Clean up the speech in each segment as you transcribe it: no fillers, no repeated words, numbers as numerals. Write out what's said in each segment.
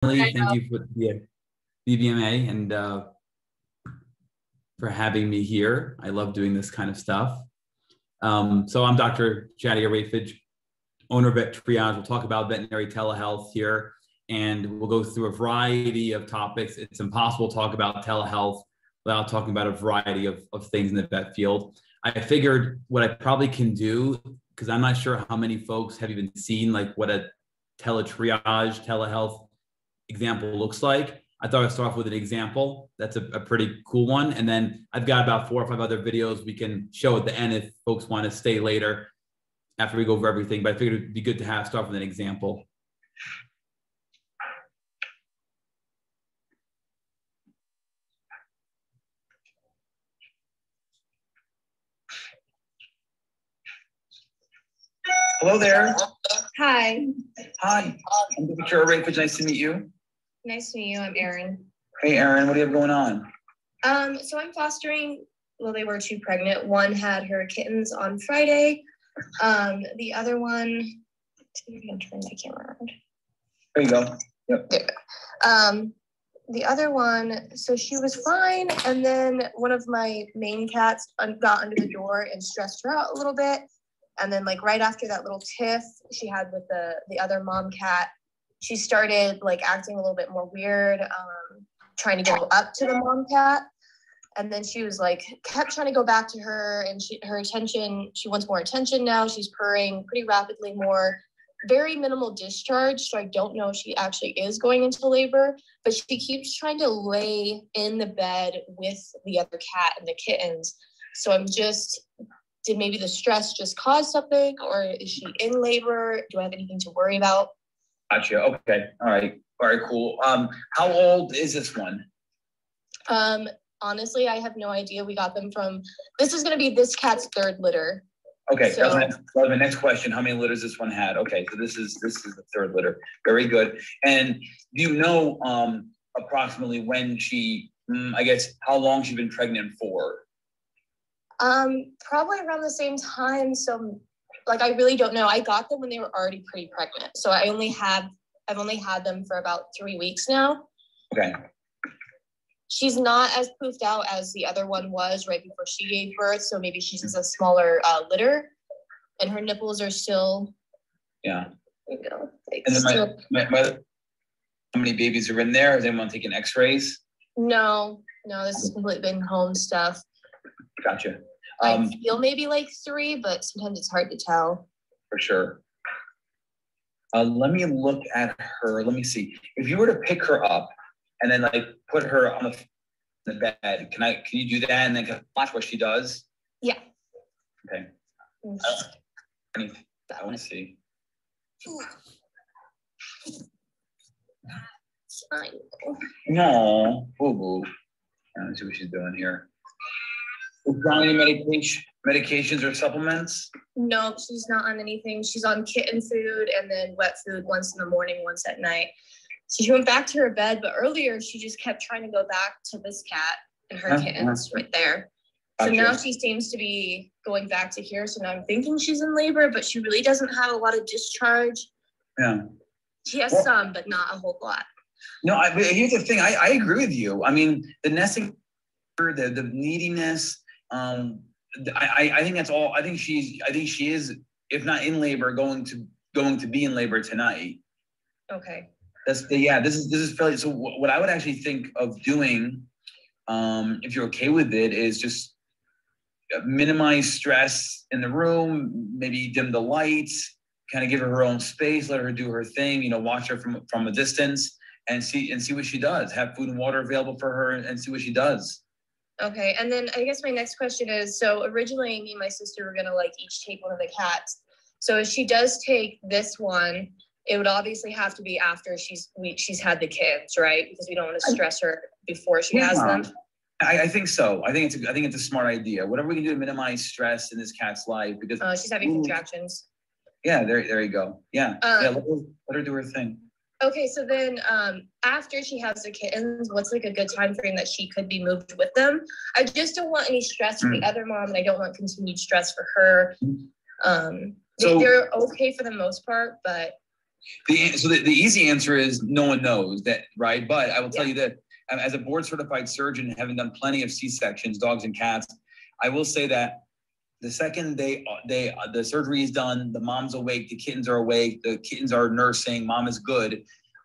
Thank you for the VBMA and for having me here. I love doing this kind of stuff. So I'm Dr. Shadia Rayfidge, owner of Vet Triage. We'll talk about veterinary telehealth here, and we'll go through a variety of topics. It's impossible to talk about telehealth without talking about a variety of things in the vet field. I figured what I probably can do, because I'm not sure how many folks have even seen like what a teletriage, telehealth example looks like. I thought I'd start off with an example. That's a pretty cool one. And then I've got about 4 or 5 other videos we can show at the end if folks want to stay later after we go over everything. But I figured it'd be good to start with an example. Hello there. Hi. Hi. I'm Dr. Rayfidge. Nice to meet you. Nice to meet you. I'm Erin. Hey, Erin. What do you have going on? So I'm fostering. Well, they were 2 pregnant. One had her kittens on Friday. The other one. I'm gonna turn my camera around. There you go. Yep. There you go. The other one. So she was fine, and then one of my main cats got under the door and stressed her out a little bit. And then like right after that little tiff she had with the other mom cat, she started like acting a little bit more weird, trying to go up to the mom cat. And then she was like, kept trying to go back to her, and she wants more attention now. She's purring pretty rapidly more, very minimal discharge. So I don't know if she actually is going into labor, but she keeps trying to lay in the bed with the other cat and the kittens. So did maybe the stress just cause something, or is she in labor? Do I have anything to worry about? Gotcha. Okay. All right, cool. How old is this one? Honestly, I have no idea. We got them this is going to be this cat's 3rd litter. Okay, so that was my next question. How many litters this one had? Okay, so this is the 3rd litter. Very good. And do you know approximately when how long she's been pregnant for? Probably around the same time. So like, I really don't know. I got them when they were already pretty pregnant. So I've only had them for about 3 weeks now. Okay. She's not as poofed out as the other one was right before she gave birth. So maybe she's just a smaller litter, and her nipples are still. Yeah. You know, like and then how many babies are in there? Is anyone taking x-rays? No, this has completely been home stuff. Gotcha. I feel maybe like 3, but sometimes it's hard to tell. For sure. Let me look at her. Let me see. If you were to pick her up and then like put her on the bed, can you do that and then watch what she does? Yeah. Okay. I want to see. It's fine. No. Boo-boo. Let's see what she's doing here. Is she on any medications or supplements? No, she's not on anything. She's on kitten food and then wet food once in the morning, once at night. So she went back to her bed, but earlier she just kept trying to go back to this cat and her kittens right there. Gotcha. So now she seems to be going back to here. So now I'm thinking she's in labor, but she really doesn't have a lot of discharge. Yeah. She has some, but not a whole lot. No, here's the thing. I agree with you. I mean, the nesting, the neediness, I think that's all. I think she is, if not in labor, going to be in labor tonight. Okay. This is fairly. So what I would actually think of doing, if you're okay with it, is just minimize stress in the room. Maybe dim the lights, kind of give her own space, let her do her thing. Watch her from a distance and see what she does. Have food and water available for her and see what she does. Okay, and then I guess my next question is, so originally me and my sister were gonna like each take one of the cats. So if she does take this one, it would obviously have to be after she's had the kids, right? Because we don't want to stress her before she has them. I think so. I think it's a smart idea. Whatever we can do to minimize stress in this cat's life, because she's having contractions. Yeah, there you go. Yeah, let her do her thing. Okay, so then after she has the kittens, what's like a good time frame that she could be moved with them? I just don't want any stress for the other mom, and I don't want continued stress for her. So they're okay for the most part, but So the easy answer is no one knows that, right? But I will tell you that as a board certified surgeon, having done plenty of C-sections, dogs and cats, I will say that the second the surgery is done, the mom's awake, the kittens are awake, the kittens are nursing, mom is good,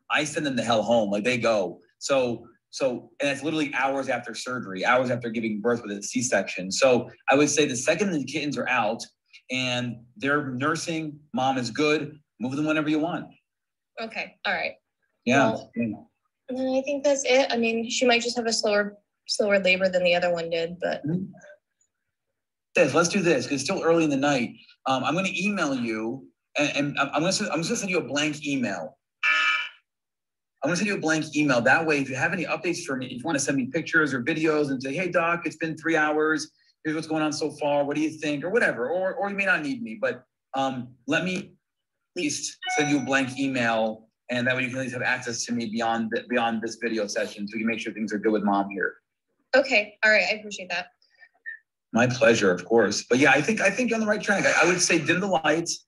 I send them the hell home, like they go. So, and it's literally hours after surgery, hours after giving birth with a C-section. So I would say the second the kittens are out and they're nursing, mom is good, move them whenever you want. Okay, all right. Yeah. Well, I think that's it. I mean, she might just have a slower labor than the other one did, but. Let's do this because it's still early in the night. I'm going to email you, and I'm just going to send you a blank email. I'm going to send you a blank email. That way, if you have any updates for me, if you want to send me pictures or videos and say, hey, doc, it's been 3 hours. Here's what's going on so far. What do you think? Or whatever. Or you may not need me, but let me at least send you a blank email, and that way you can at least have access to me beyond this video session, so we can make sure things are good with mom here. Okay. All right. I appreciate that. My pleasure, of course. But yeah, I think you're on the right track. I would say dim the lights,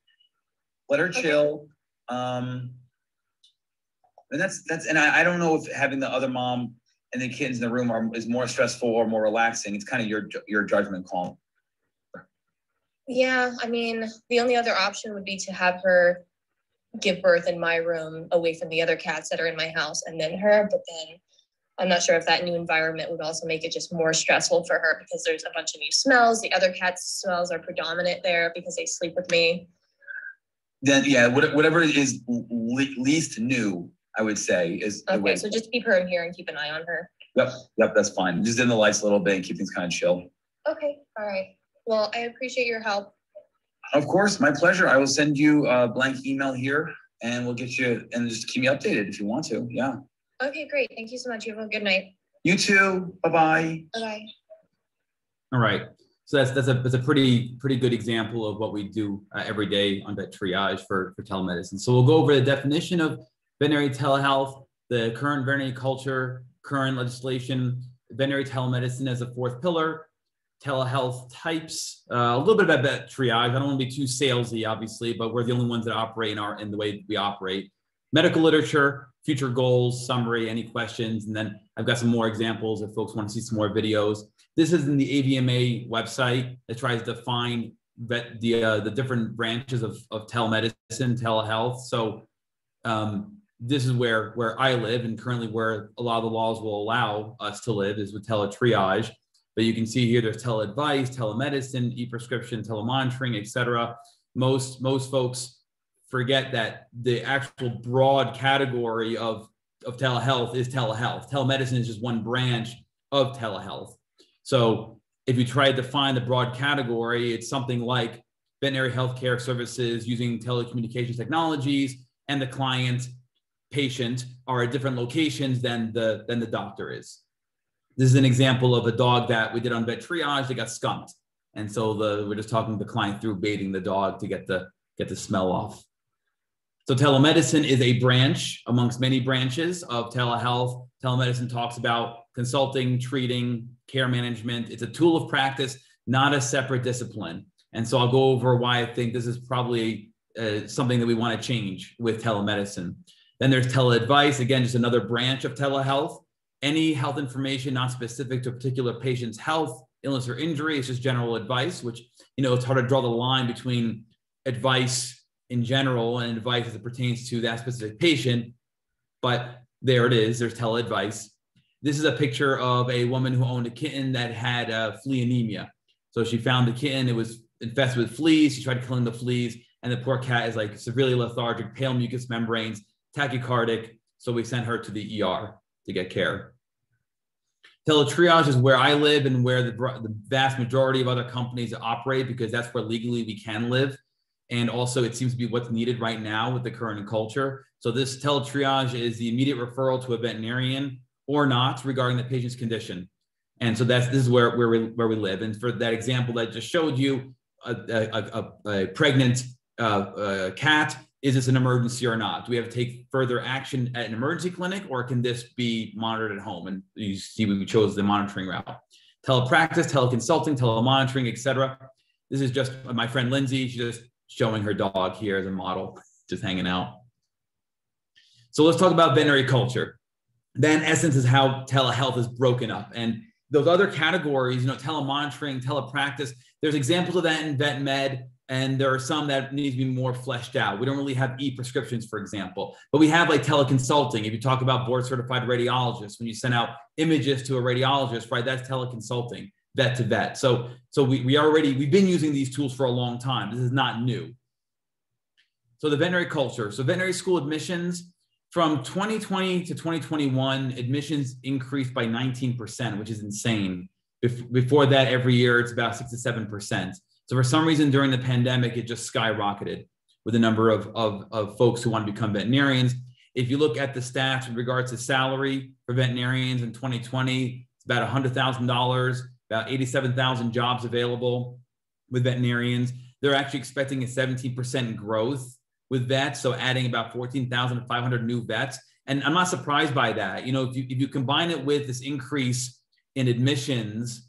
let her chill. And and I don't know if having the other mom and the kids in the room is more stressful or more relaxing. It's kind of your judgment call. Yeah, I mean, the only other option would be to have her give birth in my room away from the other cats that are in my house and then her, but then I'm not sure if that new environment would also make it just more stressful for her because there's a bunch of new smells. The other cats' smells are predominant there because they sleep with me. Then, yeah, whatever is least new, I would say is. Okay, so just keep her in here and keep an eye on her. Yep, that's fine. Just dim the lights a little bit and keep things kind of chill. Okay, all right. Well, I appreciate your help. Of course, my pleasure. I will send you a blank email here and we'll get you, and just keep me updated if you want to, yeah. Okay, great. Thank you so much. You have a good night. You too. Bye-bye. Bye-bye. All right. So that's a pretty good example of what we do every day on vet triage for telemedicine. So we'll go over the definition of veterinary telehealth, the current veterinary culture, current legislation, veterinary telemedicine as a fourth pillar, telehealth types, a little bit about vet triage. I don't want to be too salesy, obviously, but we're the only ones that operate in the way we operate. Medical literature, future goals, summary, any questions, and then I've got some more examples if folks want to see some more videos. This is in the AVMA website that tries to define the different branches of telemedicine, telehealth. So this is where I live, and currently where a lot of the laws will allow us to live is with teletriage. But you can see here there's teleadvice, telemedicine, e-prescription, telemonitoring, etc. Most folks forget that the actual broad category of telehealth is telehealth. Telemedicine is just one branch of telehealth. So if you try to define the broad category, it's something like veterinary healthcare services using telecommunications technologies, and the client, patient are at different locations than the doctor is. This is an example of a dog that we did on vet triage that got skunked. And so we're just talking the client through baiting the dog to get the smell off. So telemedicine is a branch amongst many branches of telehealth. Telemedicine talks about consulting, treating, care management. It's a tool of practice, not a separate discipline. And so I'll go over why I think this is probably something that we want to change with telemedicine. Then there's teleadvice, again, just another branch of telehealth. Any health information not specific to a particular patient's health, illness, or injury. It's just general advice, which, it's hard to draw the line between advice in general and advice as it pertains to that specific patient. But there it is, there's teleadvice. This is a picture of a woman who owned a kitten that had flea anemia. So she found the kitten, it was infested with fleas. She tried killing the fleas, and the poor cat is like severely lethargic, pale mucous membranes, tachycardic. So we sent her to the ER to get care. Teletriage is where I live and where the vast majority of other companies operate, because that's where legally we can live. And also it seems to be what's needed right now with the current culture. So this teletriage is the immediate referral to a veterinarian or not regarding the patient's condition. And so this is where we live. And for that example that I just showed you, a pregnant cat, is this an emergency or not? Do we have to take further action at an emergency clinic, or can this be monitored at home? And you see we chose the monitoring route. Telepractice, teleconsulting, telemonitoring, etc. This is just my friend Lindsay. She's just showing her dog here as a model, just hanging out. So let's talk about veterinary culture. That in essence is how telehealth is broken up. And those other categories, telemonitoring, telepractice, there's examples of that in vet med, and there are some that need to be more fleshed out. We don't really have e-prescriptions, for example, but we have like teleconsulting. If you talk about board certified radiologists, when you send out images to a radiologist, right, that's teleconsulting, vet to vet. So we've been using these tools for a long time. This is not new. So the veterinary culture. So veterinary school admissions from 2020 to 2021, admissions increased by 19%, which is insane. Before that, every year, it's about 6 to 7%. So for some reason during the pandemic, it just skyrocketed with the number of folks who want to become veterinarians. If you look at the stats with regards to salary for veterinarians in 2020, it's about $100,000, about 87,000 jobs available with veterinarians. They're actually expecting a 17% growth with vets, so adding about 14,500 new vets. And I'm not surprised by that. If you combine it with this increase in admissions,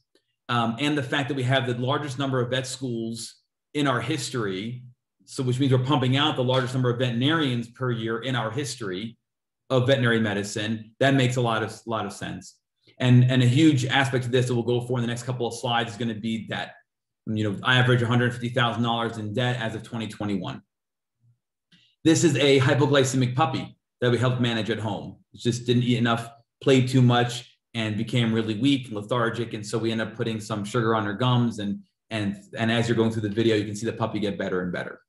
and the fact that we have the largest number of vet schools in our history, so which means we're pumping out the largest number of veterinarians per year in our history of veterinary medicine, that makes a lot of sense. And a huge aspect of this that we'll go for in the next couple of slides is going to be debt. I average $150,000 in debt as of 2021. This is a hypoglycemic puppy that we helped manage at home. It just didn't eat enough, played too much, and became really weak and lethargic. And so we end up putting some sugar on her gums. And as you're going through the video, you can see the puppy get better and better.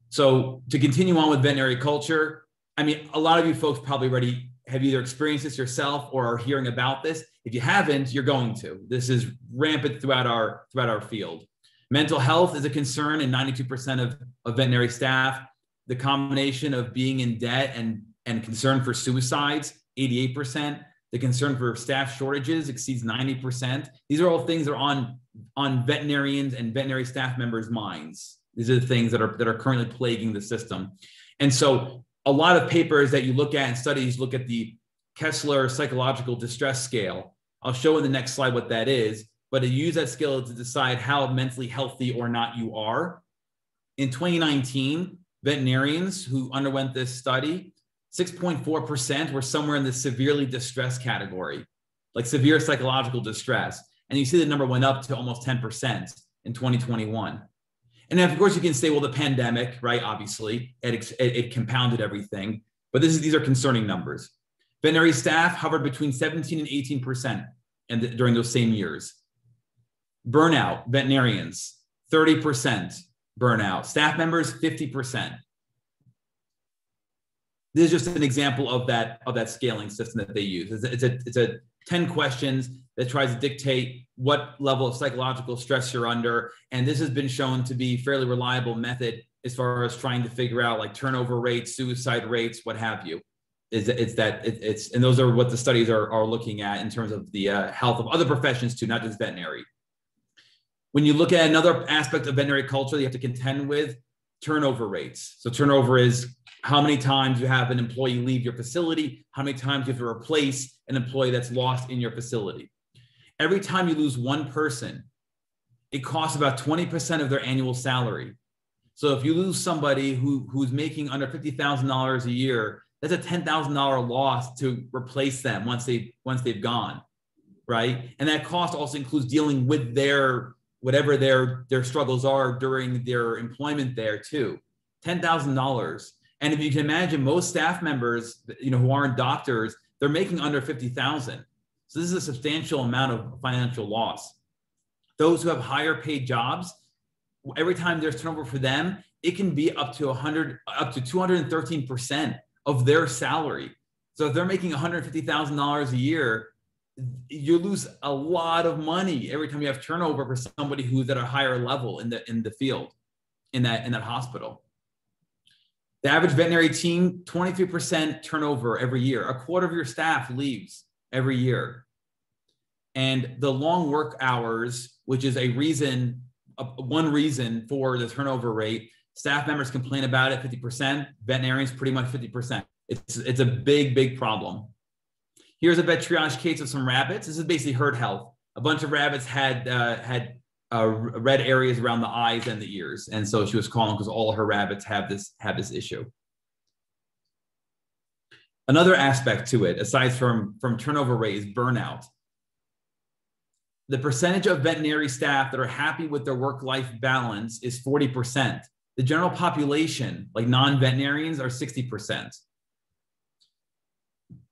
So to continue on with veterinary culture, a lot of you folks probably already have either experienced this yourself or are hearing about this. If you haven't, you're going to. This is rampant throughout our field. Mental health is a concern in 92% of veterinary staff. The combination of being in debt and concern for suicides, 88%. The concern for staff shortages exceeds 90%. These are all things that are on veterinarians and veterinary staff members' minds. These are the things that are currently plaguing the system. And so a lot of papers that you look at and studies look at the Kessler psychological distress scale. I'll show in the next slide what that is, but to use that scale to decide how mentally healthy or not you are. In 2019, veterinarians who underwent this study, 6.4% were somewhere in the severely distressed category, like severe psychological distress. And you see the number went up to almost 10% in 2021. And then of course you can say, well, the pandemic, right? Obviously, it compounded everything, but these are concerning numbers. Veterinary staff hovered between 17 and 18% during those same years. Burnout, veterinarians, 30% burnout. Staff members, 50%. This is just an example of that scaling system that they use. It's a 10 questions that tries to dictate what level of psychological stress you're under. And this has been shown to be a fairly reliable method as far as trying to figure out like turnover rates, suicide rates, what have you. And those are what the studies are looking at in terms of the health of other professions too, not just veterinary. When you look at another aspect of veterinary culture, you have to contend with turnover rates. So turnover is how many times you have an employee leave your facility, how many times you have to replace an employee that's lost in your facility. Every time you lose one person, it costs about 20% of their annual salary. So if you lose somebody who's making under $50,000 a year, that's a $10,000 loss to replace them once they've gone, right? And that cost also includes dealing with whatever their struggles are during their employment there too, $10,000. And if you can imagine, most staff members, who aren't doctors, they're making under $50,000. So this is a substantial amount of financial loss. Those who have higher paid jobs, every time there's turnover for them, it can be up to 213% of their salary. So if they're making $150,000 a year, you lose a lot of money every time you have turnover for somebody who's at a higher level in the field, in that hospital. The average veterinary team, 23% turnover every year. A quarter of your staff leaves every year. And the long work hours, which is one reason for the turnover rate, staff members complain about it 50%, veterinarians pretty much 50%. It's a big, big problem. Here's a vet triage case of some rabbits. This is basically herd health. A bunch of rabbits had red areas around the eyes and the ears. And so she was calling because all her rabbits have this issue. Another aspect to it, aside from turnover rate, is burnout. The percentage of veterinary staff that are happy with their work-life balance is 40%. The general population, like non-veterinarians, are 60%.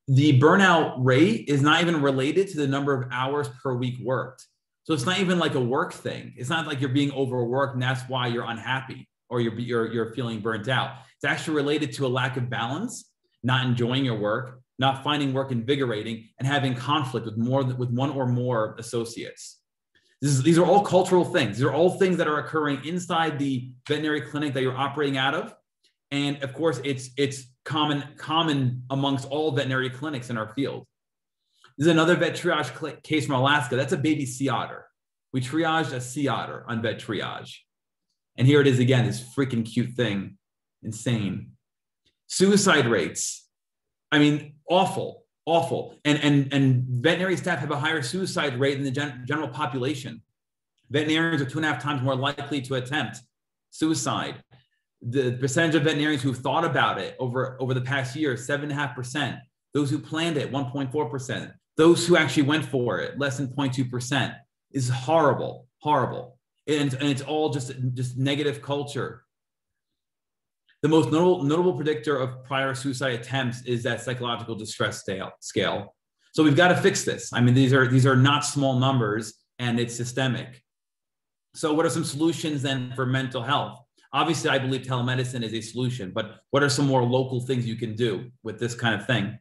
The burnout rate is not even related to the number of hours per week worked. So it's not even like a work thing. It's not like you're being overworked and that's why you're unhappy or you're feeling burnt out. It's actually related to a lack of balance, not enjoying your work, not finding work invigorating, and having conflict with one or more associates. These are all cultural things. These are all things that are occurring inside the veterinary clinic that you're operating out of. And of course, it's common amongst all veterinary clinics in our field. This is another vet triage case from Alaska. That's a baby sea otter. We triaged a sea otter on vet triage. And here it is again, this freaking cute thing. Insane. Suicide rates. I mean, awful. And veterinary staff have a higher suicide rate than the general population. Veterinarians are 2.5 times more likely to attempt suicide. The percentage of veterinarians who've thought about it over the past year, 7.5%. Those who planned it, 1.4%. Those who actually went for it, less than 0.2%. Is horrible. And it's all just negative culture. The most notable predictor of prior suicide attempts is that psychological distress scale. So we've got to fix this. I mean, these are not small numbers, and it's systemic. So what are some solutions then for mental health? Obviously, I believe telemedicine is a solution, but what are some more local things you can do with this kind of thing?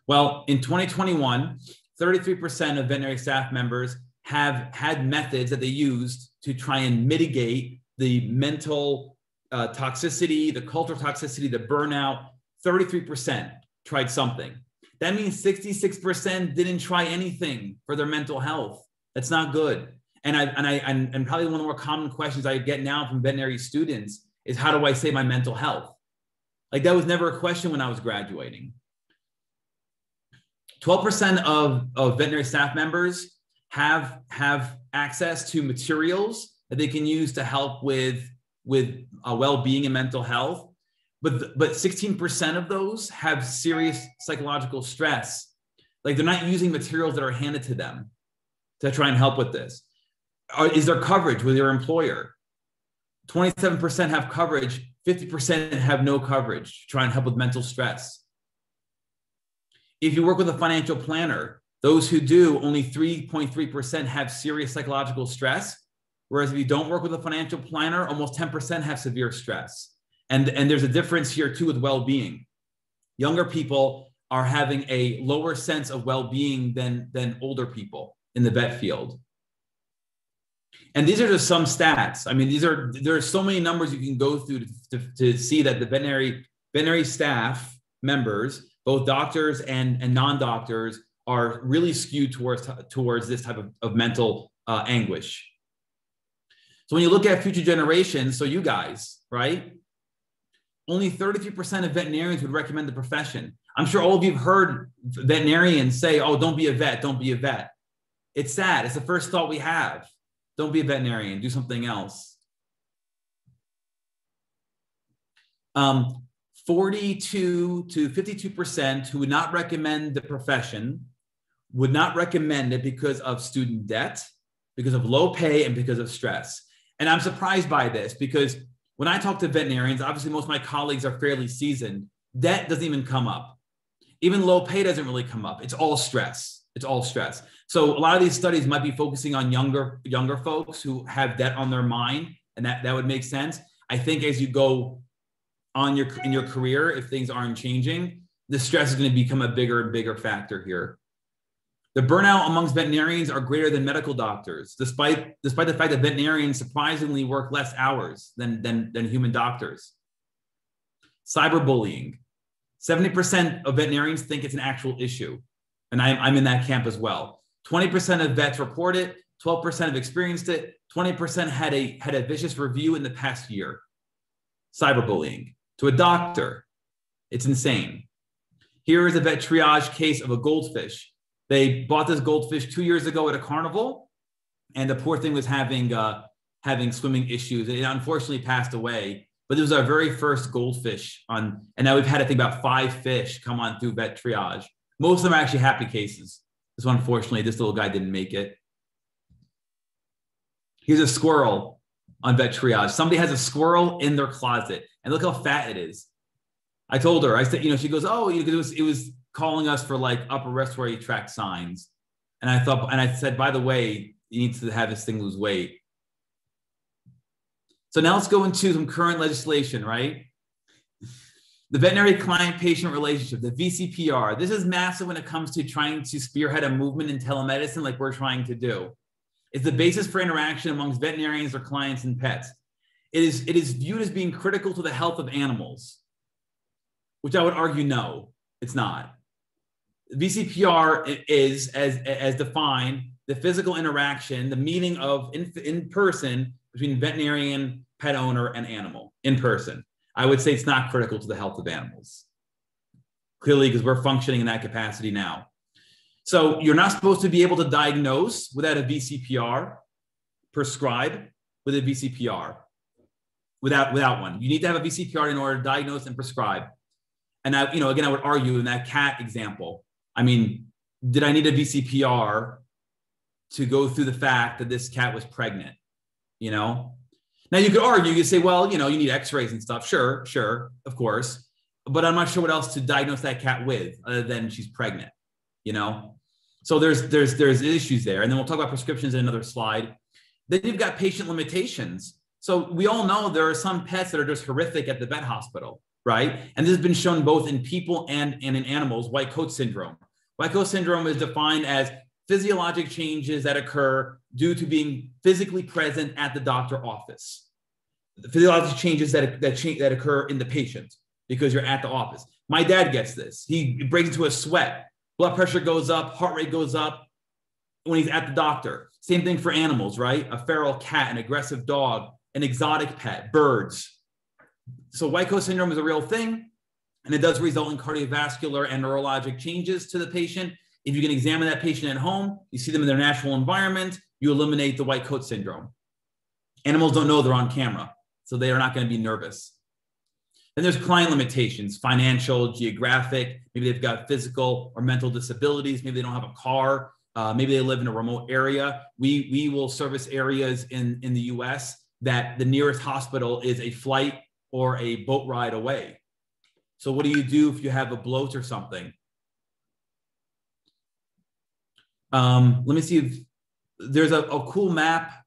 Well, in 2021, 33% of veterinary staff members have had methods that they used to try and mitigate the mental toxicity, the cultural toxicity, the burnout. 33% tried something. That means 66% didn't try anything for their mental health. That's not good. And probably one of the more common questions I get now from veterinary students is, how do I save my mental health? Like, that was never a question when I was graduating. 12% of veterinary staff members have access to materials that they can use to help with well-being and mental health. But 16% of those have serious psychological stress. Like, they're not using materials that are handed to them to try and help with this. Is there coverage with your employer? 27% have coverage, 50% have no coverage to try and help with mental stress. If you work with a financial planner, those who do, only 3.3% have serious psychological stress. Whereas if you don't work with a financial planner, almost 10% have severe stress. And there's a difference here too with well-being. Younger people are having a lower sense of well-being than older people in the vet field. And these are just some stats. I mean, there are so many numbers you can go through to see that the veterinary staff members, both doctors and non-doctors, are really skewed towards this type of mental anguish. So when you look at future generations, so you guys, right? Only 33% of veterinarians would recommend the profession. I'm sure all of you have heard veterinarians say, oh, don't be a vet, don't be a vet. It's sad. It's the first thought we have. Don't be a veterinarian, do something else. 42 to 52% who would not recommend the profession would not recommend it because of student debt, because of low pay, and because of stress. And I'm surprised by this because when I talk to veterinarians, obviously most of my colleagues are fairly seasoned. Debt doesn't even come up. Even low pay doesn't really come up. It's all stress. It's all stress. So a lot of these studies might be focusing on younger folks who have debt on their mind, and that would make sense. I think as you go on in your career, if things aren't changing, the stress is going to become a bigger and bigger factor here. The burnout amongst veterinarians are greater than medical doctors, despite the fact that veterinarians surprisingly work less hours than human doctors. Cyberbullying. 70% of veterinarians think it's an actual issue, and I'm in that camp as well. 20% of vets report it, 12% have experienced it, 20% had a vicious review in the past year. Cyberbullying to a doctor. It's insane. Here is a vet triage case of a goldfish. They bought this goldfish 2 years ago at a carnival, and the poor thing was having swimming issues. It unfortunately passed away. but this was our very first goldfish and now we've had, I think, about 5 fish come on through vet triage. Most of them are actually happy cases. This one, unfortunately, this little guy didn't make it. Here's a squirrel on vet triage. Somebody has a squirrel in their closet, and look how fat it is. I told her, I said, she goes, oh, it was calling us for like upper respiratory tract signs. And I said, by the way, you need to have this thing lose weight. So now let's go into some current legislation, right? The veterinary client-patient relationship, the VCPR. This is massive when it comes to trying to spearhead a movement in telemedicine like we're trying to do. It's the basis for interaction amongst veterinarians, their clients, and pets. It is viewed as being critical to the health of animals, which I would argue, no, it's not. VCPR is, as defined, the physical interaction, the meeting of in person between veterinarian, pet owner, and animal in person. I would say it's not critical to the health of animals. Clearly, because we're functioning in that capacity now. So you're not supposed to be able to diagnose without a VCPR, prescribe with a VCPR, without one. You need to have a VCPR in order to diagnose and prescribe. And again, I would argue in that cat example, I mean, did I need a VCPR to go through the fact that this cat was pregnant? Now you could argue, you say, well, you need x-rays and stuff. Sure, of course. But I'm not sure what else to diagnose that cat with other than she's pregnant, So there's issues there. And then we'll talk about prescriptions in another slide. Then you've got patient limitations. So we all know there are some pets that are just horrific at the vet hospital, right? And this has been shown both in people and in animals, white coat syndrome. White coat syndrome is defined as physiologic changes that occur due to being physically present at the doctor office. The physiologic changes that occur in the patient because you're at the office. My dad gets this. He breaks into a sweat. Blood pressure goes up, heart rate goes up when he's at the doctor. Same thing for animals, right? A feral cat, an aggressive dog, an exotic pet, birds. So white coat syndrome is a real thing, and it does result in cardiovascular and neurologic changes to the patient. If you can examine that patient at home, you see them in their natural environment, you eliminate the white coat syndrome. Animals don't know they're on camera, so they are not going to be nervous. Then there's client limitations, financial, geographic. Maybe they've got physical or mental disabilities. Maybe they don't have a car. Maybe they live in a remote area. We will service areas in the US that the nearest hospital is a flight or a boat ride away. So what do you do if you have a bloat or something? Let me see if there's a cool map.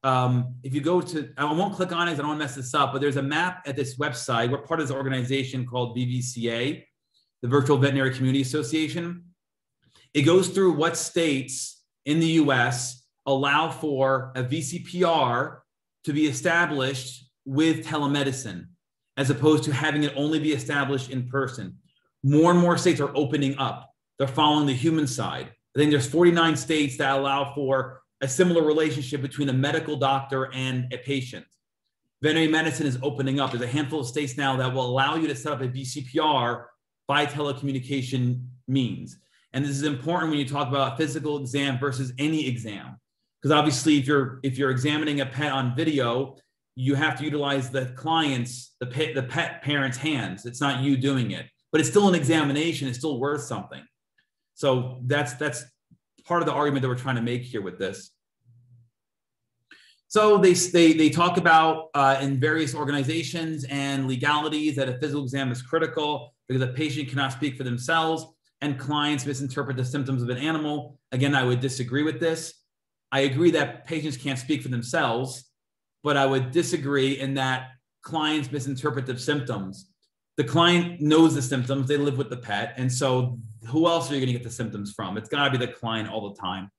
If you go to, I won't click on it because I don't want to mess this up, but there's a map at this website. We're part of this organization called VVCA, the Virtual Veterinary Community Association. It goes through what states in the US allow for a VCPR to be established with telemedicine, as opposed to having it only be established in person. More and more states are opening up. They're following the human side. I think there's 49 states that allow for a similar relationship between a medical doctor and a patient. Veterinary medicine is opening up. There's a handful of states now that will allow you to set up a VCPR by telecommunication means. And this is important when you talk about a physical exam versus any exam. Because obviously if you're examining a pet on video, you have to utilize the client's, the pet parent's hands. It's not you doing it, but it's still an examination. It's still worth something. So that's part of the argument that we're trying to make here with this. So they talk about in various organizations and legalities that a physical exam is critical because a patient cannot speak for themselves and clients misinterpret the symptoms of an animal. Again, I would disagree with this. I agree that patients can't speak for themselves, but I would disagree in that clients misinterpret the symptoms. The client knows the symptoms, they live with the pet, and so who else are you going to get the symptoms from? It's got to be the client all the time.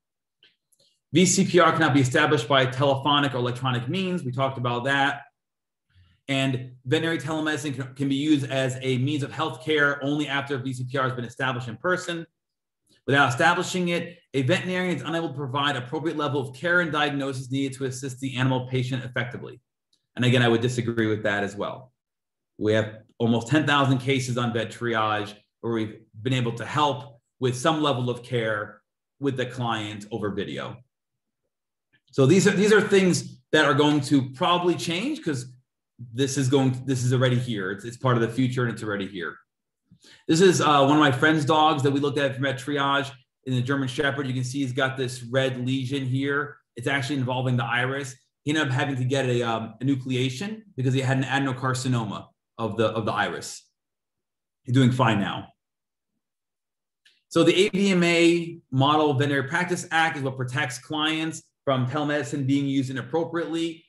VCPR cannot be established by telephonic or electronic means. We talked about that. And veterinary telemedicine can be used as a means of healthcare only after VCPR has been established in person. Without establishing it, a veterinarian is unable to provide appropriate level of care and diagnosis needed to assist the animal patient effectively. And again, I would disagree with that as well. We have almost 10,000 cases on vet triage where we've been able to help with some level of care with the client over video. So these are things that are going to probably change because this is already here. It's part of the future, and it's already here. This is one of my friend's dogs that we looked at from at triage in the German Shepherd. You can see he's got this red lesion here. It's actually involving the iris. He ended up having to get a enucleation because he had an adenocarcinoma of the iris. He's doing fine now. So the AVMA Model Veterinary Practice Act is what protects clients from telemedicine being used inappropriately,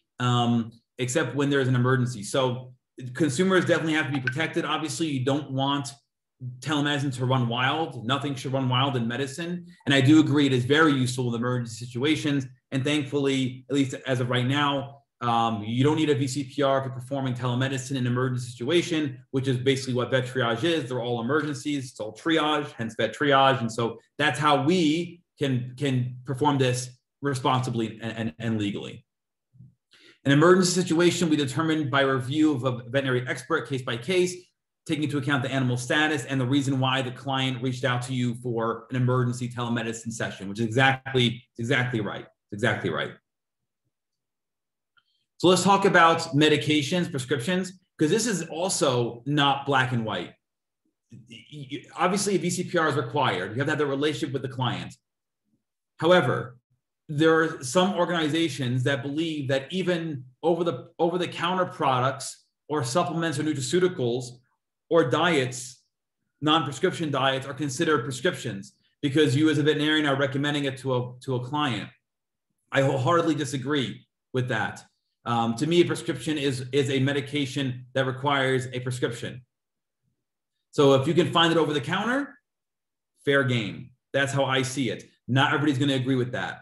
except when there's an emergency. So consumers definitely have to be protected. Obviously, you don't want telemedicine to run wild. Nothing should run wild in medicine. And I do agree it is very useful in emergency situations. And thankfully, at least as of right now, you don't need a VCPR if you're performing telemedicine in an emergency situation, which is basically what vet triage is. They're all emergencies. It's all triage, hence vet triage. And so that's how we can perform this responsibly and legally. An emergency situation we determined by review of a veterinary expert case by case, taking into account the animal status and the reason why the client reached out to you for an emergency telemedicine session, which is exactly right. Exactly right. So let's talk about medications, prescriptions, because this is also not black and white. Obviously, a VCPR is required. You have to have the relationship with the client. However, there are some organizations that believe that even over-the-counter products or supplements or nutraceuticals or diets, non-prescription diets, are considered prescriptions because you as a veterinarian are recommending it to a client. I wholeheartedly disagree with that. To me, a prescription is a medication that requires a prescription. So if you can find it over the counter, fair game. That's how I see it. Not everybody's going to agree with that.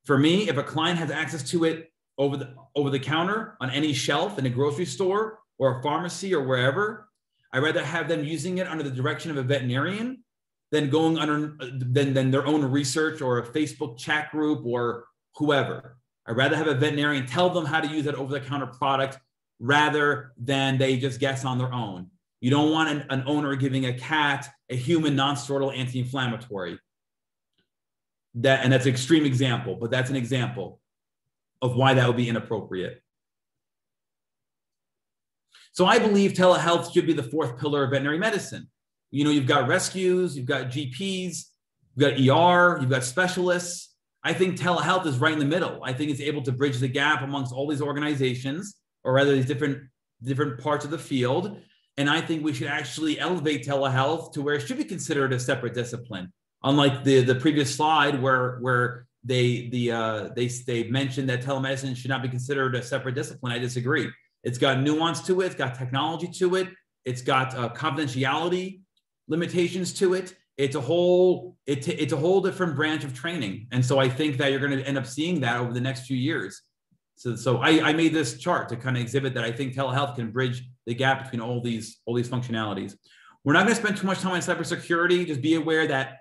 For me, if a client has access to it over the counter on any shelf in a grocery store or a pharmacy or wherever, I'd rather have them using it under the direction of a veterinarian than going under than their own research or a Facebook chat group or whoever. I'd rather have a veterinarian tell them how to use that over-the-counter product rather than they just guess on their own. You don't want an owner giving a cat a human non-steroidal anti-inflammatory. And that's an extreme example, but that's an example of why that would be inappropriate. So I believe telehealth should be the fourth pillar of veterinary medicine. You know, you've got rescues, you've got GPs, you've got ER, you've got specialists. I think telehealth is right in the middle. I think it's able to bridge the gap amongst all these organizations, or rather these different parts of the field. And I think we should actually elevate telehealth to where it should be considered a separate discipline. Unlike the previous slide where they mentioned that telemedicine should not be considered a separate discipline. I disagree. It's got nuance to it. It's got technology to it. It's got confidentiality limitations to it. It's a whole different branch of training. And so I think that you're going to end up seeing that over the next few years. So I made this chart to kind of exhibit that I think telehealth can bridge the gap between all these functionalities. We're not going to spend too much time on cybersecurity. Just be aware that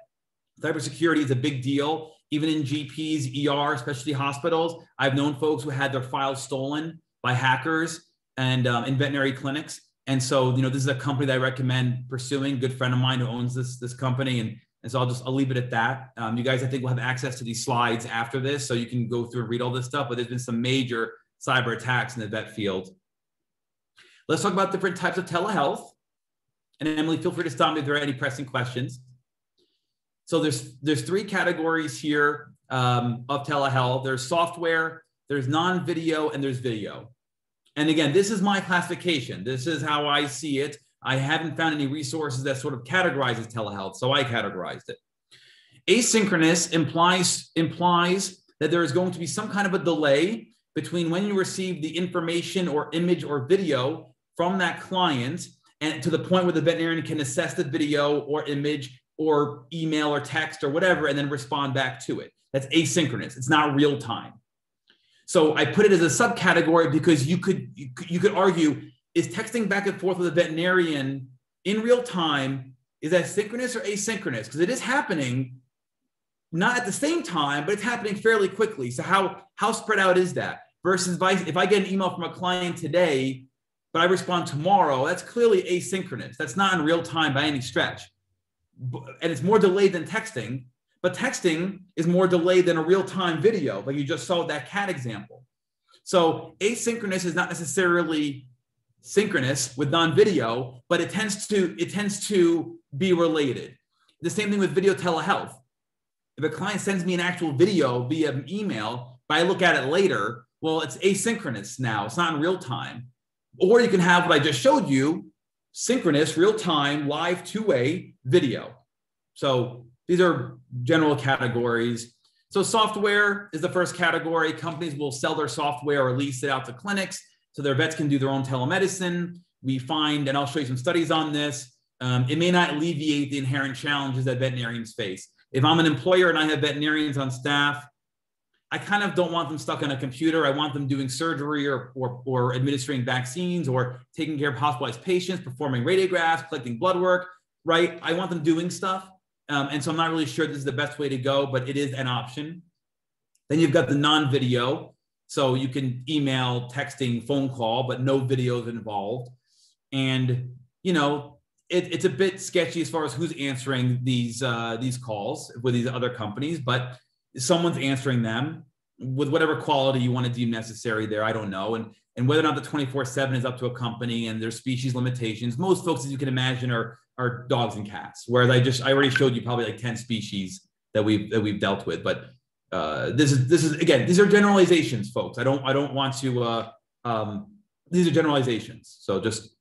cybersecurity is a big deal, even in GPs, ER, especially hospitals. I've known folks who had their files stolen by hackers and in veterinary clinics. And so, you know, this is a company that I recommend pursuing. Good friend of mine who owns this company. And so I'll leave it at that. You guys, I think, will have access to these slides after this, so you can go through and read all this stuff. But there's been some major cyber attacks in the vet field. Let's talk about different types of telehealth. And Emily, feel free to stop me if there are any pressing questions. So there's three categories here of telehealth. There's software, there's non-video, and there's video. And again, this is my classification. This is how I see it. I haven't found any resources that sort of categorizes telehealth, so I categorized it. Asynchronous implies that there is going to be some kind of a delay between when you receive the information or image or video from that client and to the point where the veterinarian can assess the video or image or email or text or whatever, and then respond back to it. That's asynchronous. It's not real time. So I put it as a subcategory because you could argue, is texting back and forth with a veterinarian in real time, is that synchronous or asynchronous? Because it is happening, not at the same time, but it's happening fairly quickly. So how spread out is that? Versus if I get an email from a client today, but I respond tomorrow, that's clearly asynchronous. That's not in real time by any stretch. And it's more delayed than texting, but texting is more delayed than a real-time video, like you just saw with that cat example. So asynchronous is not necessarily synchronous with non-video, but it tends to be related. The same thing with video telehealth. If a client sends me an actual video via email, but I look at it later, well, it's asynchronous now. It's not in real time. Or you can have what I just showed you, synchronous, real time, live two-way video. So these are general categories. So software is the first category. Companies will sell their software or lease it out to clinics so their vets can do their own telemedicine. We find, and I'll show you some studies on this, it may not alleviate the inherent challenges that veterinarians face. If I'm an employer and I have veterinarians on staff, I kind of don't want them stuck on a computer. I want them doing surgery or administering vaccines or taking care of hospitalized patients, performing radiographs, collecting blood work, right? I want them doing stuff. And so I'm not really sure this is the best way to go, but it is an option. Then you've got the non-video. So you can email, texting, phone call, but no videos involved. And, you know, it's a bit sketchy as far as who's answering these calls with these other companies, but someone's answering them with whatever quality you want to deem necessary there. I don't know. And whether or not the 24/7 is up to a company and there's species limitations, most folks, as you can imagine, are dogs and cats. Whereas I already showed you probably like 10 species that we've dealt with. But this is again, these are generalizations, folks. I don't want to. These are generalizations. So just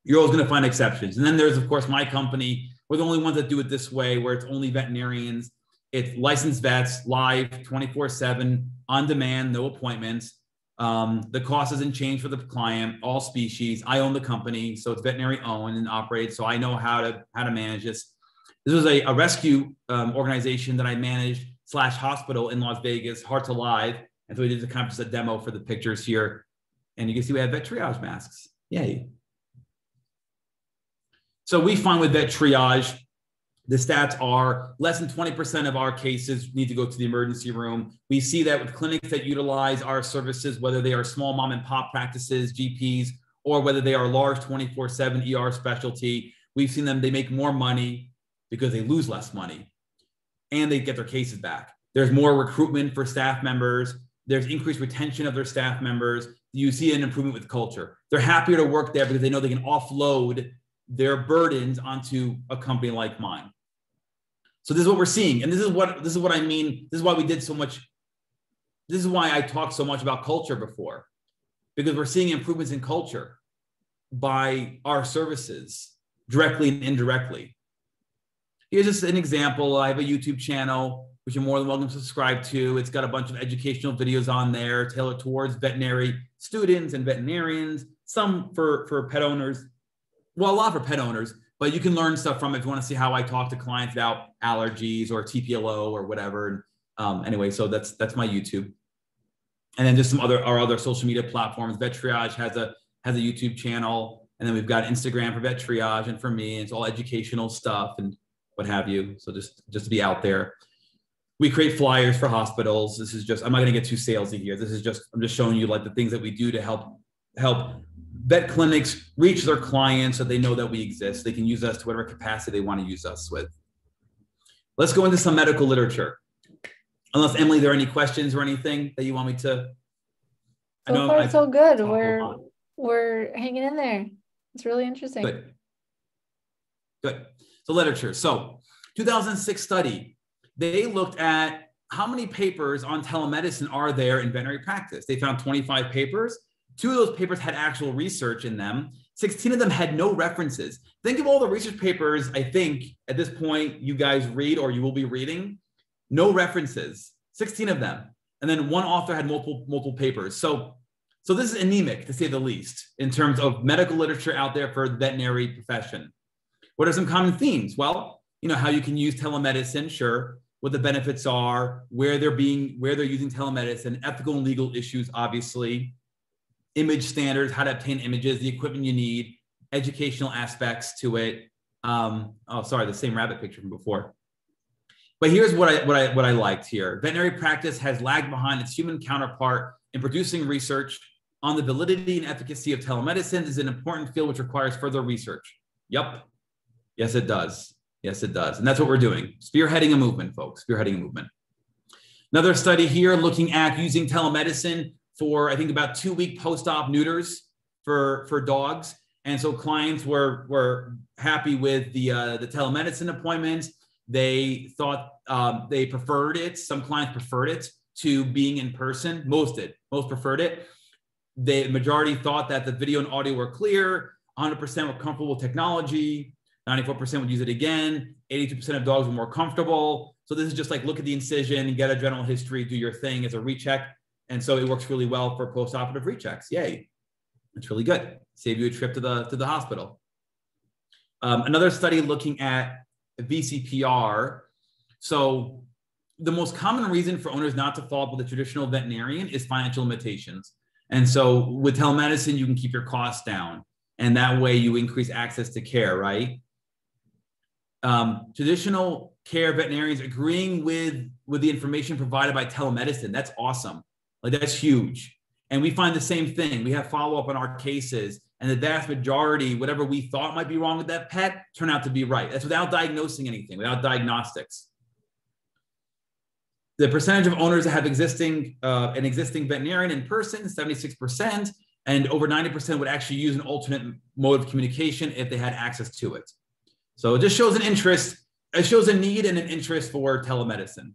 you're always going to find exceptions. And then there's of course my company. We're the only ones that do it this way, where it's only veterinarians. It's licensed vets, live, 24/7, on demand, no appointments. The cost doesn't change for the client, all species. I own the company, so it's veterinary owned and operated. So I know how to manage this. This was a rescue organization that I managed / hospital in Las Vegas, Heart to Live. And so we did the kind of just a demo for the pictures here. And you can see we have vet triage masks. Yay. So we find with vet triage, the stats are less than 20% of our cases need to go to the emergency room. We see that with clinics that utilize our services, whether they are small mom and pop practices, GPs, or whether they are large 24/7 ER specialty. We've seen them, they make more money because they lose less money and they get their cases back. There's more recruitment for staff members. There's increased retention of their staff members. You see an improvement with culture. They're happier to work there because they know they can offload their burdens onto a company like mine. So this is what we're seeing. And this is what I mean. This is why we did so much. This is why I talked so much about culture before, because we're seeing improvements in culture by our services directly and indirectly. Here's just an example. I have a YouTube channel, which you're more than welcome to subscribe to. It's got a bunch of educational videos on there tailored towards veterinary students and veterinarians, some for pet owners. Well, a lot for pet owners, but you can learn stuff from it if you want to see how I talk to clients about allergies or TPLO or whatever. Anyway, so that's my YouTube. And then just our other social media platforms. Vet Triage has a YouTube channel, and then we've got Instagram for Vet Triage and for me. And it's all educational stuff and what have you. So just to be out there. We create flyers for hospitals. This is just, I'm not going to get too salesy here. This is just, I'm just showing you like the things that we do to help vet clinics reach their clients so they know that we exist. They can use us to whatever capacity they want to use us with. Let's go into some medical literature. Unless, Emily, there are any questions or anything that you want me to? So far, so good. We're hanging in there. It's really interesting. Good. So literature. So 2006 study, they looked at how many papers on telemedicine are there in veterinary practice. They found 25 papers. 2 of those papers had actual research in them. 16 of them had no references. Think of all the research papers, I think, at this point, you guys read or you will be reading. No references, 16 of them. And then 1 author had multiple papers. So this is anemic, to say the least, in terms of medical literature out there for the veterinary profession. What are some common themes? Well, you know, how you can use telemedicine, sure. What the benefits are, where they're using telemedicine, ethical and legal issues, obviously. Image standards, how to obtain images, the equipment you need, educational aspects to it. The same rabbit picture from before. But here's what I liked here. Veterinary practice has lagged behind its human counterpart in producing research on the validity and efficacy of telemedicine. This is an important field which requires further research. Yep. Yes, it does. Yes, it does. And that's what we're doing. Spearheading a movement, folks. Spearheading a movement. Another study here looking at using telemedicine for, I think, about 2-week post-op neuters for dogs. And so clients were happy with the telemedicine appointments. They thought they preferred it. Some clients preferred it to being in person. Most did. Most preferred it. The majority thought that the video and audio were clear. 100% were comfortable with technology. 94% would use it again. 82% of dogs were more comfortable. So this is just like, look at the incision, get a general history, do your thing as a recheck. And so it works really well for post-operative rechecks. Yay. It's really good. Save you a trip to the hospital. Another study looking at VCPR. So the most common reason for owners not to follow up with a traditional veterinarian is financial limitations. And so with telemedicine, you can keep your costs down, and that way you increase access to care, right? Traditional care veterinarians agreeing with the information provided by telemedicine. That's awesome. Like, that's huge. And we find the same thing. We have follow-up on our cases, and the vast majority, whatever we thought might be wrong with that pet, turn out to be right. That's without diagnosing anything, without diagnostics. The percentage of owners that have an existing veterinarian in person, 76%, and over 90% would actually use an alternate mode of communication if they had access to it. So it just shows an interest. It shows a need and an interest for telemedicine.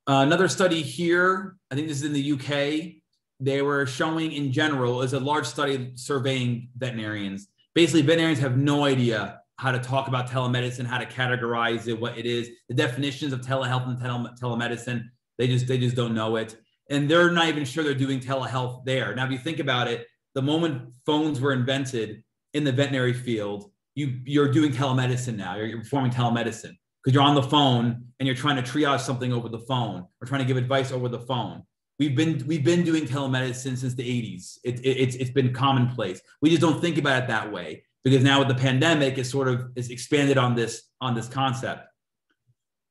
Another study here, I think this is in the UK, they were showing in general, is a large study surveying veterinarians. Basically, veterinarians have no idea how to talk about telemedicine, how to categorize it, what it is, the definitions of telehealth and telemedicine. They just don't know it. And they're not even sure they're doing telehealth there. Now, if you think about it, the moment phones were invented in the veterinary field, you're doing telemedicine now. You're performing telemedicine because you're on the phone and you're trying to triage something over the phone or trying to give advice over the phone. We've been doing telemedicine since the 80s. It's been commonplace. We just don't think about it that way because now with the pandemic, it's expanded on this concept.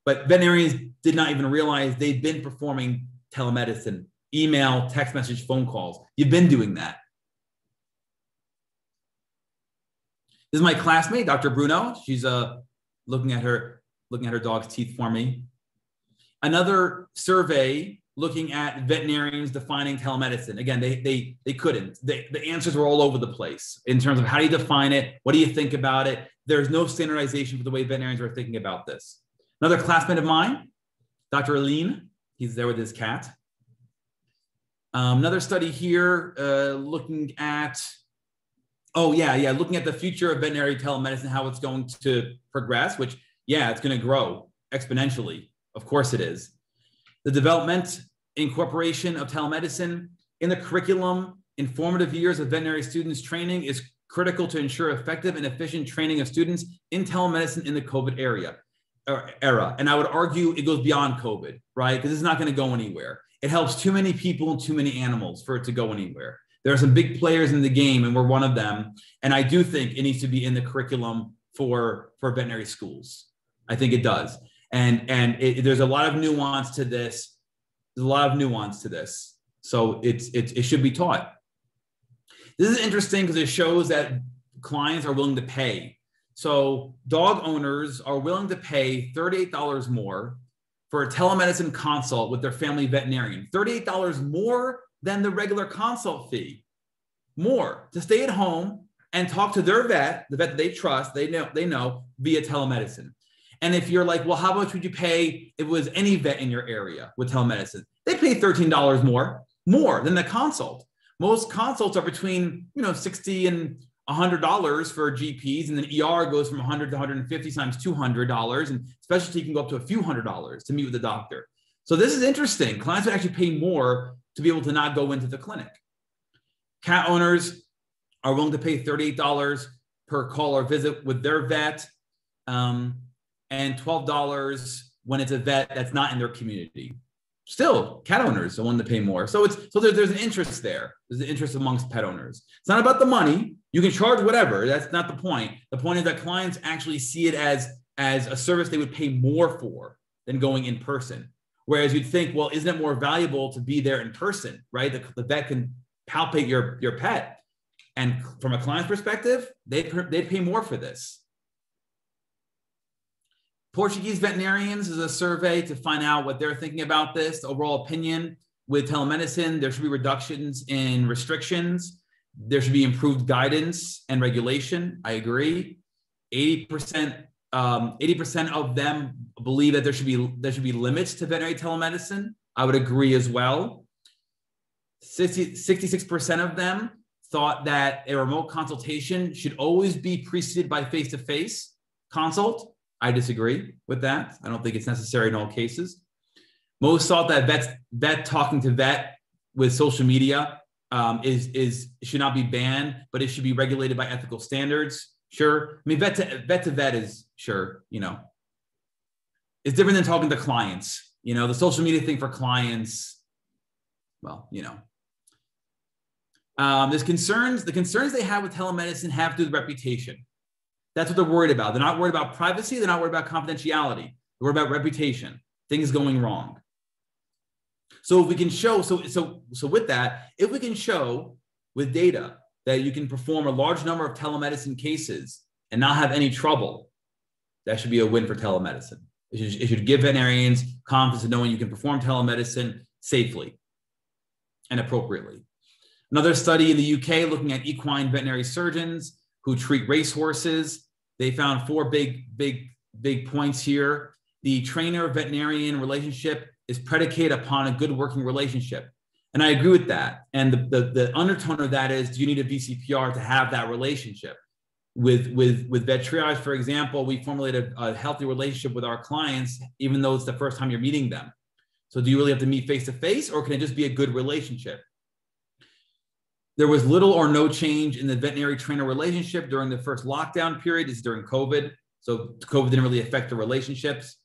But veterinarians did not even realize they've been performing telemedicine, email, text message, phone calls. You've been doing that. This is my classmate, Dr. Bruno. She's looking at her dog's teeth for me. Another survey looking at veterinarians defining telemedicine. Again, they couldn't. The answers were all over the place in terms of how do you define it? What do you think about it? There's no standardization for the way veterinarians are thinking about this. Another classmate of mine, Dr. Aline, he's there with his cat. Another study here looking at, looking at the future of veterinary telemedicine, how it's going to progress, which, it's going to grow exponentially. Of course it is. The development, incorporation of telemedicine in the curriculum, in formative years of veterinary students training is critical to ensure effective and efficient training of students in telemedicine in the COVID era. And I would argue it goes beyond COVID, right? Because it's not going to go anywhere. It helps too many people and too many animals for it to go anywhere. There are some big players in the game, and we're one of them. And I do think it needs to be in the curriculum for veterinary schools. I think it does. And there's a lot of nuance to this. There's a lot of nuance to this. So it should be taught. This is interesting because it shows that clients are willing to pay. So dog owners are willing to pay $38 more for a telemedicine consult with their family veterinarian. $38 more than the regular consult fee. More to stay at home and talk to their vet, the vet that they trust, they know via telemedicine. And if you're like, well, how much would you pay if it was any vet in your area with telemedicine? They pay $13 more than the consult. Most consults are between $60 and $100 for GPs, and then ER goes from $100 to $150, sometimes $200, and specialty can go up to a few $100s to meet with the doctor. So this is interesting. Clients would actually pay more to be able to not go into the clinic. Cat owners are willing to pay $38 per call or visit with their vet, and $12 when it's a vet that's not in their community. Still, cat owners are willing to pay more. So there's an interest there. There's an interest amongst pet owners. It's not about the money. You can charge whatever. That's not the point. The point is that clients actually see it as a service they would pay more for than going in person. Whereas you'd think, well, isn't it more valuable to be there in person, right? The vet can palpate your pet. And from a client's perspective, they'd pay more for this. Portuguese veterinarians is a survey to find out what they're thinking about this. The overall opinion with telemedicine, there should be reductions in restrictions. There should be improved guidance and regulation. I agree. 80% of them believe that there should be limits to veterinary telemedicine. I would agree as well. 66% of them thought that a remote consultation should always be preceded by face-to-face consult. I disagree with that. I don't think it's necessary in all cases. Most thought that vet talking to vet with social media should not be banned, but it should be regulated by ethical standards. Sure. I mean, vet to vet is sure, you know, it's different than talking to clients. You know, the social media thing for clients, well, you know. The concerns they have with telemedicine have to do with reputation. That's what they're worried about. They're not worried about privacy. They're not worried about confidentiality. They're worried about reputation, things going wrong. So if we can show, so with that, if we can show with data that you can perform a large number of telemedicine cases and not have any trouble, that should be a win for telemedicine. It should give veterinarians confidence in knowing you can perform telemedicine safely and appropriately. Another study in the UK looking at equine veterinary surgeons who treat racehorses. They found 4 big points here. The trainer-veterinarian relationship is predicated upon a good working relationship. And I agree with that. And the undertone of that is, do you need a VCPR to have that relationship? With vet triage, for example, we formulated a healthy relationship with our clients, even though it's the first time you're meeting them. So do you really have to meet face-to-face, or can it just be a good relationship? There was little or no change in the veterinary trainer relationship during the first lockdown period. It's during COVID. So COVID didn't really affect the relationships.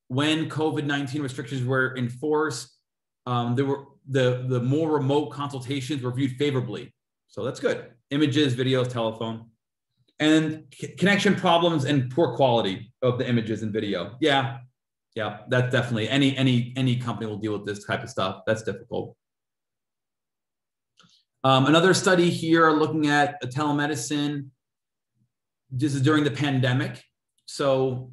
When COVID-19 restrictions were enforced, the more remote consultations were viewed favorably. So that's good. Images, videos, telephone. And connection problems and poor quality of the images and video. Yeah, that's definitely, any company will deal with this type of stuff. That's difficult. Another study here looking at telemedicine. This is during the pandemic. So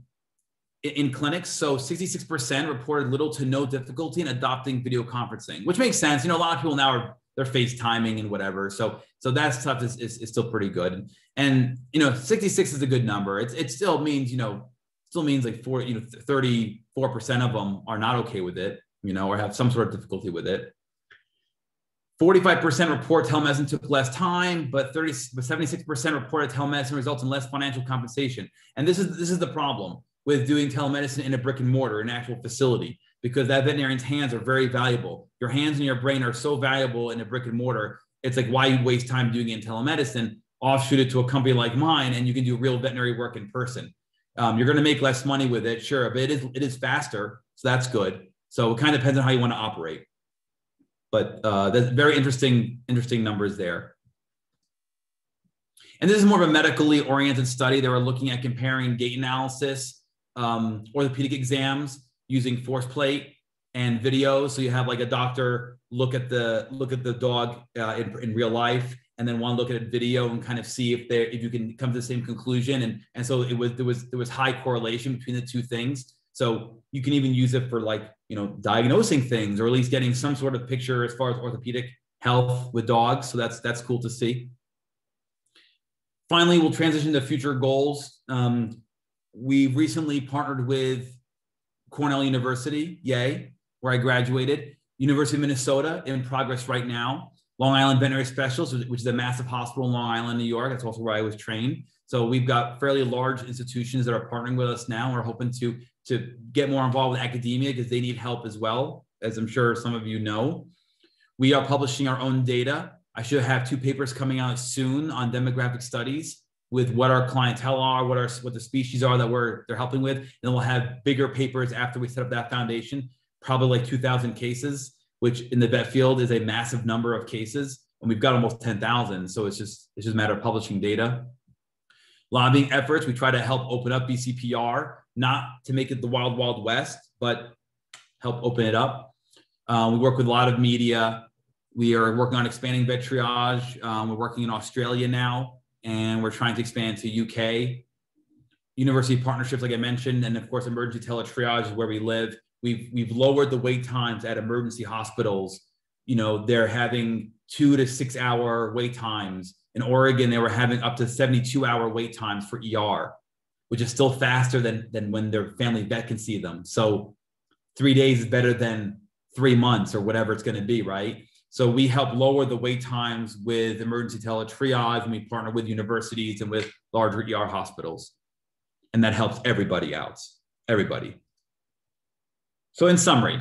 in clinics, so 66% reported little to no difficulty in adopting video conferencing, which makes sense. You know, a lot of people now they're FaceTiming and whatever. So that stuff is still pretty good. And, you know, 66 is a good number. It still means, you know, like 34% of them are not okay with it, you know, or have some sort of difficulty with it. 45% report telemedicine took less time, but 76% reported telemedicine results in less financial compensation. And this is the problem with doing telemedicine in a brick and mortar, an actual facility, because that veterinarian's hands are very valuable. Your hands and your brain are so valuable in a brick and mortar. It's like, why you waste time doing it in telemedicine? Offshoot it to a company like mine, and you can do real veterinary work in person. You're going to make less money with it, sure, but it is faster, so that's good. So it kind of depends on how you want to operate. But that's very interesting numbers there. And this is more of a medically oriented study. They were looking at comparing gait analysis, orthopedic exams using force plate and video. So you have like a doctor look at the dog in real life, and then one look at a video and kind of see if you can come to the same conclusion. And so there was high correlation between the two things. So you can even use it for, like, you know, diagnosing things, or at least getting some sort of picture as far as orthopedic health with dogs. So that's cool to see. Finally, we'll transition to future goals. We recently partnered with Cornell University, yay, where I graduated. University of Minnesota, in progress right now. Long Island Veterinary Specialists, which is a massive hospital in Long Island, New York. That's also where I was trained. So we've got fairly large institutions that are partnering with us now. We're hoping to get more involved with academia because they need help as well, as I'm sure some of you know. We are publishing our own data. I should have 2 papers coming out soon on demographic studies with what our clientele are, what the species are that they're helping with. And then we'll have bigger papers after we set up that foundation, probably like 2,000 cases, which in the vet field is a massive number of cases. And we've got almost 10,000. So it's just a matter of publishing data. Lobbying efforts, we try to help open up BCPR, not to make it the wild, wild west, but help open it up. We work with a lot of media. We are working on expanding vet triage. We're working in Australia now, and we're trying to expand to UK. University partnerships, like I mentioned, and of course, emergency teletriage is where we live. We've lowered the wait times at emergency hospitals. You know, they're having 2 to 6 hour wait times. In Oregon, they were having up to 72-hour wait times for ER, which is still faster than when their family vet can see them. So 3 days is better than 3 months or whatever it's going to be, right? So we help lower the wait times with emergency teletriage, and we partner with universities and with larger ER hospitals. And that helps everybody out, everybody. So in summary,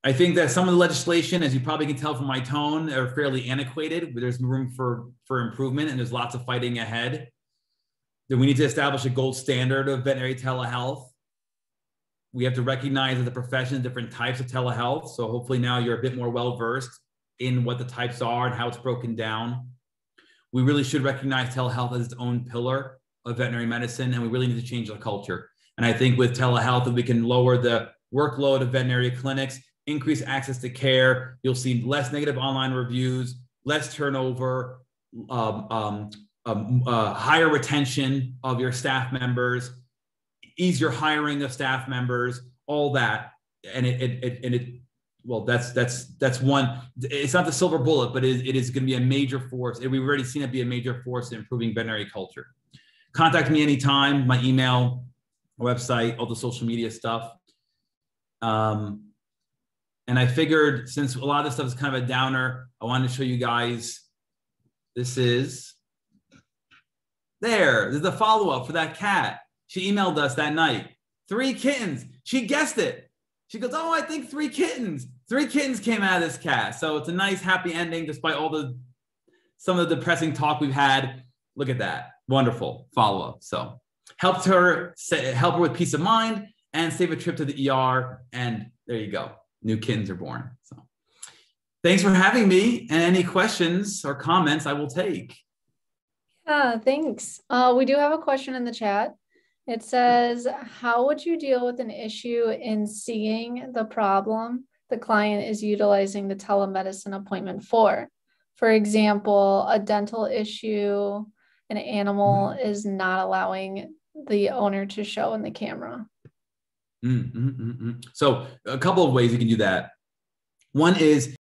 I think that some of the legislation, as you probably can tell from my tone, are fairly antiquated, but there's room for improvement, and there's lots of fighting ahead. Then we need to establish a gold standard of veterinary telehealth. We have to recognize as a profession different types of telehealth. So hopefully now you're a bit more well-versed in what the types are and how it's broken down. We really should recognize telehealth as its own pillar of veterinary medicine, and we really need to change the culture. And I think with telehealth, if we can lower the workload of veterinary clinics, increase access to care, you'll see less negative online reviews, less turnover, higher retention of your staff members, easier hiring of staff members, all that. And that's one. It's not the silver bullet, but it is going to be a major force. And we've already seen it be a major force in improving veterinary culture. Contact me anytime, my email, website, all the social media stuff. And I figured, since a lot of this stuff is kind of a downer, I wanted to show you guys, this is the follow-up for that cat. She emailed us that night. 3 kittens. She guessed it. She goes, oh, I think 3 kittens. 3 kittens came out of this cat. So it's a nice, happy ending, despite some of the depressing talk we've had. Look at that. Wonderful follow-up. So help her with peace of mind and save a trip to the ER. And there you go. New kittens are born. So thanks for having me. And any questions or comments I will take. Yeah, thanks. We do have a question in the chat. It says, how would you deal with an issue in seeing the problem the client is utilizing the telemedicine appointment for? For example, a dental issue, an animal is not allowing the owner to show in the camera. So a couple of ways you can do that. One is